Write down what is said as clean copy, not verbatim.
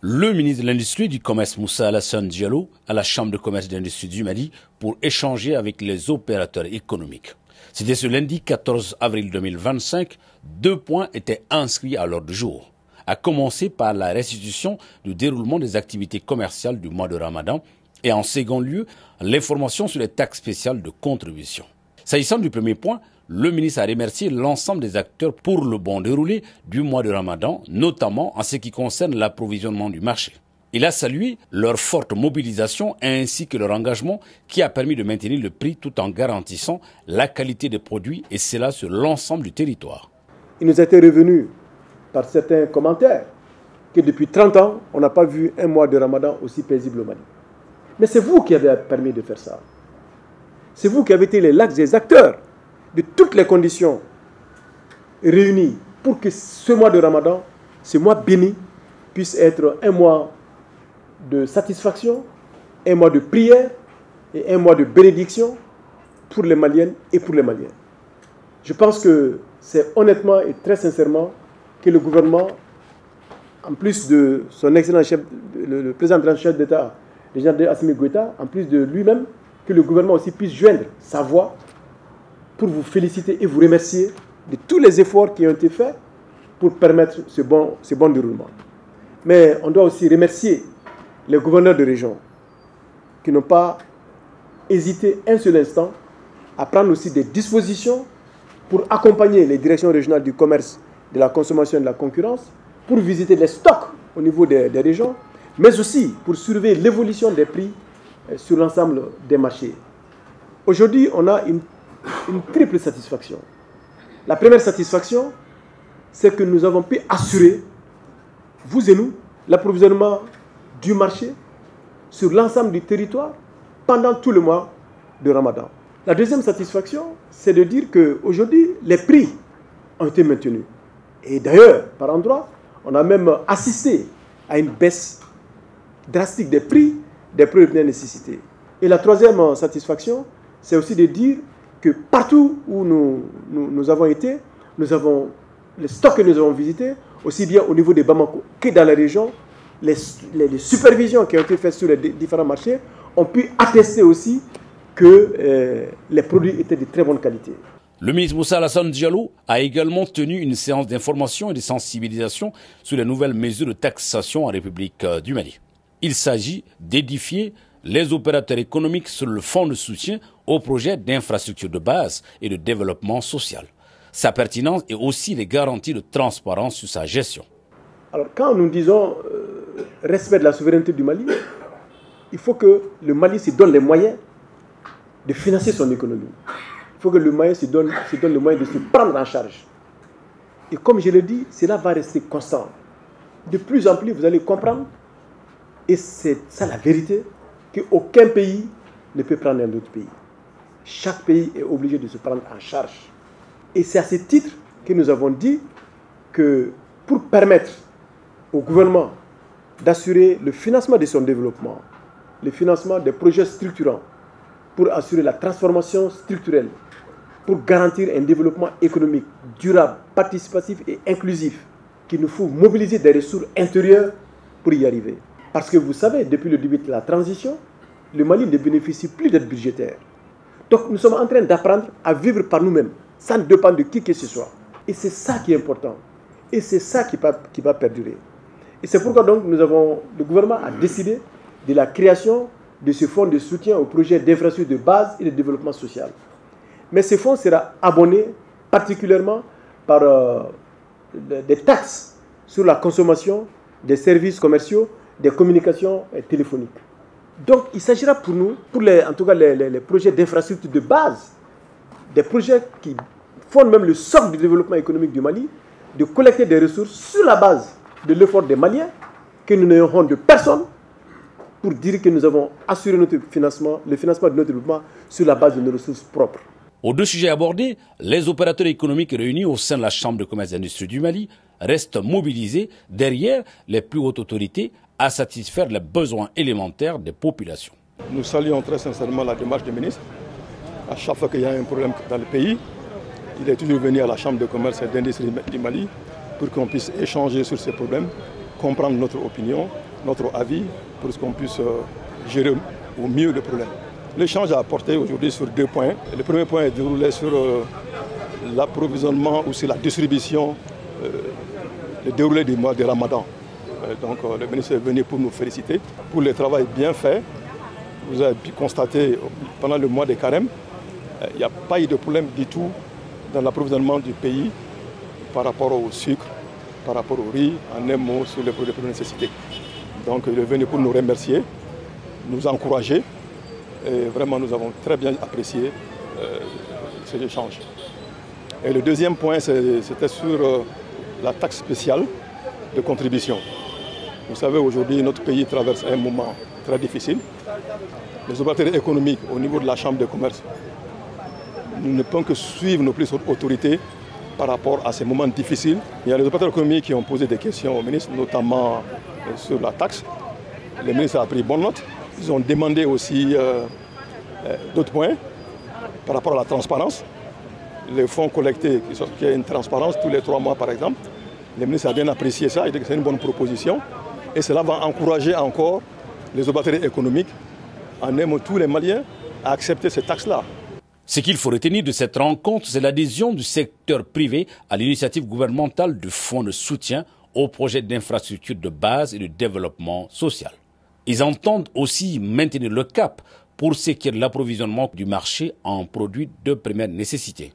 Le ministre de l'Industrie et du Commerce, Moussa Alassane Diallo, à la Chambre de commerce et d'industrie du Mali pour échanger avec les opérateurs économiques. C'était ce lundi 14 avril 2025. 2 points étaient inscrits à l'ordre du jour. À commencer par la restitution du déroulement des activités commerciales du mois de Ramadan et en second lieu, l'information sur les taxes spéciales de contribution. S'agissant du premier point, le ministre a remercié l'ensemble des acteurs pour le bon déroulé du mois de Ramadan, notamment en ce qui concerne l'approvisionnement du marché. Il a salué leur forte mobilisation ainsi que leur engagement qui a permis de maintenir le prix tout en garantissant la qualité des produits et cela sur l'ensemble du territoire. Il nous était revenu par certains commentaires que depuis 30 ans, on n'a pas vu un mois de Ramadan aussi paisible au Mali. Mais c'est vous qui avez permis de faire ça. C'est vous qui avez été les acteurs de toutes les conditions réunies pour que ce mois de Ramadan, ce mois béni, puisse être un mois de satisfaction, un mois de prière et un mois de bénédiction pour les Maliennes et pour les Maliens. Je pense que c'est honnêtement et très sincèrement que le gouvernement, en plus de son excellent chef, le président de chef d'État, le général Assimi Goïta, en plus de lui-même, que le gouvernement aussi puisse joindre sa voix pour vous féliciter et vous remercier de tous les efforts qui ont été faits pour permettre ce bon déroulement. Mais on doit aussi remercier les gouverneurs de région qui n'ont pas hésité un seul instant à prendre aussi des dispositions pour accompagner les directions régionales du commerce, de la consommation et de la concurrence, pour visiter les stocks au niveau des régions, mais aussi pour surveiller l'évolution des prix sur l'ensemble des marchés. Aujourd'hui, on a une triple satisfaction. La première satisfaction, c'est que nous avons pu assurer, vous et nous, l'approvisionnement du marché sur l'ensemble du territoire pendant tout le mois de Ramadan. La deuxième satisfaction, c'est de dire qu'aujourd'hui, les prix ont été maintenus. Et d'ailleurs, par endroits, on a même assisté à une baisse drastique des prix des produits de première nécessité. Et la troisième satisfaction, c'est aussi de dire que partout où nous avons été, les stocks que nous avons visités, aussi bien au niveau de Bamako que dans la région, les supervisions qui ont été faites sur les différents marchés ont pu attester aussi que les produits étaient de très bonne qualité. Le ministre Moussa Alassane Diallo a également tenu une séance d'information et de sensibilisation sur les nouvelles mesures de taxation en République du Mali. Il s'agit d'édifier les opérateurs économiques sur le fonds de soutien aux projets d'infrastructure de base et de développement social. Sa pertinence et aussi les garanties de transparence sur sa gestion. Alors quand nous disons respect de la souveraineté du Mali, il faut que le Mali se donne les moyens de financer son économie. Il faut que le Mali se donne les moyens de se prendre en charge. Et comme je l'ai dit, cela va rester constant. De plus en plus, vous allez comprendre, et c'est ça la vérité, qu'aucun pays ne peut prendre un autre pays. Chaque pays est obligé de se prendre en charge. Et c'est à ce titre que nous avons dit que pour permettre au gouvernement d'assurer le financement de son développement, le financement des projets structurants, pour assurer la transformation structurelle, pour garantir un développement économique durable, participatif et inclusif, qu'il nous faut mobiliser des ressources intérieures pour y arriver. Parce que vous savez, depuis le début de la transition, le Mali ne bénéficie plus d'aide budgétaire. Donc nous sommes en train d'apprendre à vivre par nous-mêmes, sans dépendre de qui que ce soit. Et c'est ça qui est important. Et c'est ça qui va perdurer. Et c'est pourquoi donc le gouvernement a décidé de la création de ce fonds de soutien aux projets d'infrastructure de base et de développement social. Mais ce fonds sera abonné particulièrement par des taxes sur la consommation des services commerciaux, des communications téléphoniques. Donc il s'agira pour nous, en tout cas les projets d'infrastructure de base, des projets qui fondent même le socle du développement économique du Mali, de collecter des ressources sur la base de l'effort des Maliens, que nous n'ayons honte de personne, pour dire que nous avons assuré le financement de notre développement sur la base de nos ressources propres. Aux deux sujets abordés, les opérateurs économiques réunis au sein de la Chambre de commerce et d'industrie du Mali restent mobilisés derrière les plus hautes autorités à satisfaire les besoins élémentaires des populations. Nous saluons très sincèrement la démarche du ministre. À chaque fois qu'il y a un problème dans le pays, il est toujours venu à la Chambre de commerce et d'industrie du Mali pour qu'on puisse échanger sur ces problèmes, comprendre notre opinion, notre avis pour qu'on puisse gérer au mieux le problème. L'échange a porté aujourd'hui sur 2 points. Le premier point est déroulé sur l'approvisionnement ou sur la distribution, le déroulé du mois de Ramadan. Donc le ministre est venu pour nous féliciter pour le travail bien fait. Vous avez pu constater pendant le mois de Carême, il n'y a pas eu de problème du tout dans l'approvisionnement du pays par rapport au sucre, par rapport au riz, en un mot sur les produits de première nécessité. Donc il est venu pour nous remercier, nous encourager et vraiment nous avons très bien apprécié ces échanges. Et le deuxième point, c'était sur la taxe spéciale de contribution. Vous savez, aujourd'hui, notre pays traverse un moment très difficile. Les opérateurs économiques au niveau de la Chambre de commerce, nous ne pouvons que suivre nos plus hautes autorités par rapport à ces moments difficiles. Il y a les opérateurs économiques qui ont posé des questions au ministre, notamment sur la taxe. Le ministre a pris bonne note. Ils ont demandé aussi d'autres points par rapport à la transparence. Les fonds collectés, qu'il y ait une transparence tous les 3 mois par exemple. Le ministre a bien apprécié ça, il dit que c'est une bonne proposition. Et cela va encourager encore les opérateurs économiques, en aimant tous les Maliens, à accepter ces taxes-là. Ce qu'il faut retenir de cette rencontre, c'est l'adhésion du secteur privé à l'initiative gouvernementale du Fonds de soutien aux projets d'infrastructures de base et de développement social. Ils entendent aussi maintenir le cap pour ce qui est de l'approvisionnement du marché en produits de première nécessité.